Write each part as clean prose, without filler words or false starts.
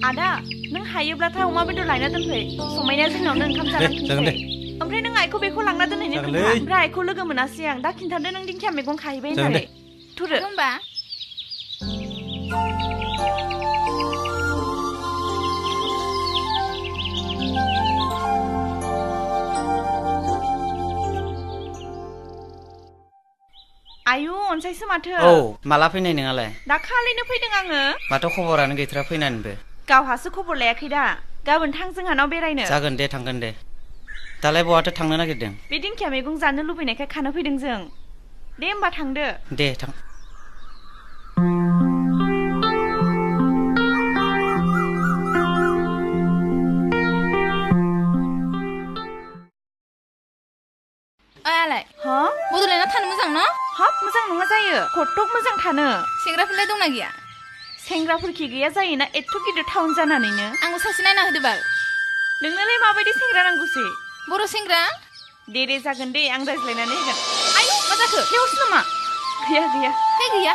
आदा नों हायोब्लाथाय अमा बेदर लायना दोनफै समायनाया जोंनावनो ओंखाम जालांफिनसै ओमफ्राय नों आइखौ बेखौ लांना दोनहैनो खोन्था ओमफ्राय आइखौ लोगो मोनासै आं दा खिन्थादो नों दिंखिया मैगं खाहैबाय होननानै थुदो होमबा आयु अनसायसो माथो औ माला फैनाय नोंहालाय दाखालिनो फैदों आङो माथो खबरानो गैथारा फैनानैबो गावहासो खबर लायाखै दा गाबोन थां जोंहानाव बेरायनो जागोन दे थांगोन दे दालाय बहाथो थांनो नागिरदों बे दिंखिया मैगं जानो लुबैनायखाय खानो फैदों जों दे होमबा थांदो दे थां आयालाय हा बड'लेण्डआव थानो मोजां न हाब मोजां नङा जायो खथ्थ'ग मोजां थानो सेंग्राफोरलाय दंना गैया सेंग्राफोरखि गैया जायोना एथ' गिदिर टाउन जानानैनो आंबो सासे नायना होदो बाल नोंनोलाय माबायदि सेंग्रा नांगौसै बर' सेंग्रा दे जागोन दे आं रायज्लायनानै होगोन आयु मा जाखो बेवसो नामा गैया हे गैया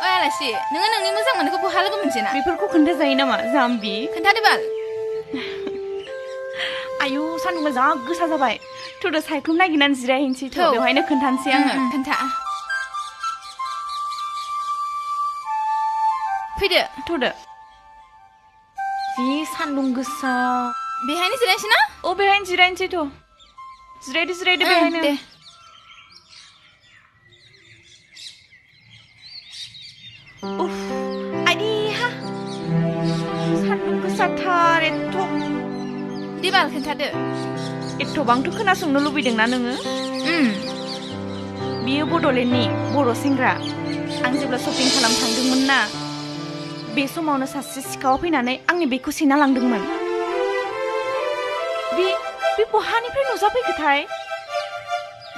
आयालासि नोङो नोंनि मोजां मोननायखौ बहा लोगो मोनजेना बेफोरखौ खोन्था जायो नामा जाम्बि खोन्थादो बाल आयु सान्दुंआ जा गोसा जाबाय थुदो सायख्लुम नागिरनानै जिरायहैनोसै थ' बेवहायनो खोन्थानोसै आङो खोन्था फैदो थुदो जि सान्दुं गोसा बेहायनो जिरायनोसै ना अ बेहायनो जिरायनोसै थ' जिरायदो बेहायनो दे उफ आइहा सान्दुं गोसाथार एथ' दे बाल खोन्थादो एथ'बांथ' खोनासंनो लुबैदोंना नोङो बियो बड'लेण्डनि बर' सेंग्रा आं जेब्ला शपिं खालाम थांदोंमोन ना बे समावनो सासे सिखावा फैनानै आंनि बेगखौ सेना लांदोंमोन बे बहानिफ्राय नुजाफैखोथाय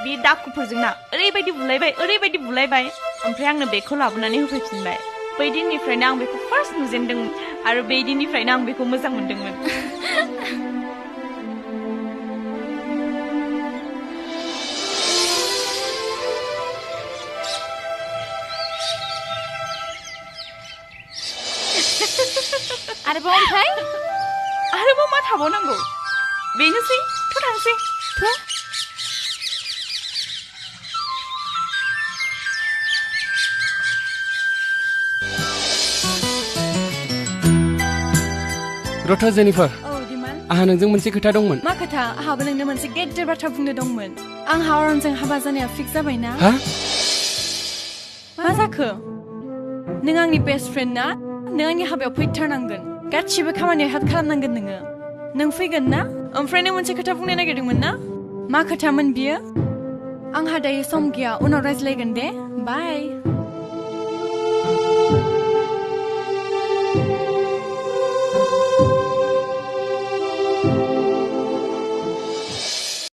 बे दाखुफोरजोंना ओरैबायदि बुलायबाय ओमफ्राय आंनो बेगखौ लाबोनानै होफैफिनबाय बै दिननिफ्रायनो आं बेखौ फार्स्ट नुजेनदोंमोन आरो बै दिननिफ्रायनो आं बेखौ मोजां मोनदोंमोन आरोबाव मा थाबावनांगौ बेनोसै थ' थांसै रथ' जेनिफार औ दिमान आंहा नोंजों मोनसे खोथा दंमोन मा खोथा आंहाबो नोंनो मोनसे गेदेर बाथ्रा बुंनो दंमोन आं हावारनजों हाबा जानाया फिक्स जाबायना हा मा जाखो नों आंनि बेस्ट फ्रेन्ड ना नों आंनि हाबायाव फैथारनांगोन गासिबो खामानियाव हेल्प खालामनांगोन नों फैगोन ना ओमफ्राय नों मोनसे खोथा बुंनो नागिरदोंमोन ना मा खोथामोन बियो आंहा दायो सम गैया उनाव रायज्लायगोन दे बाय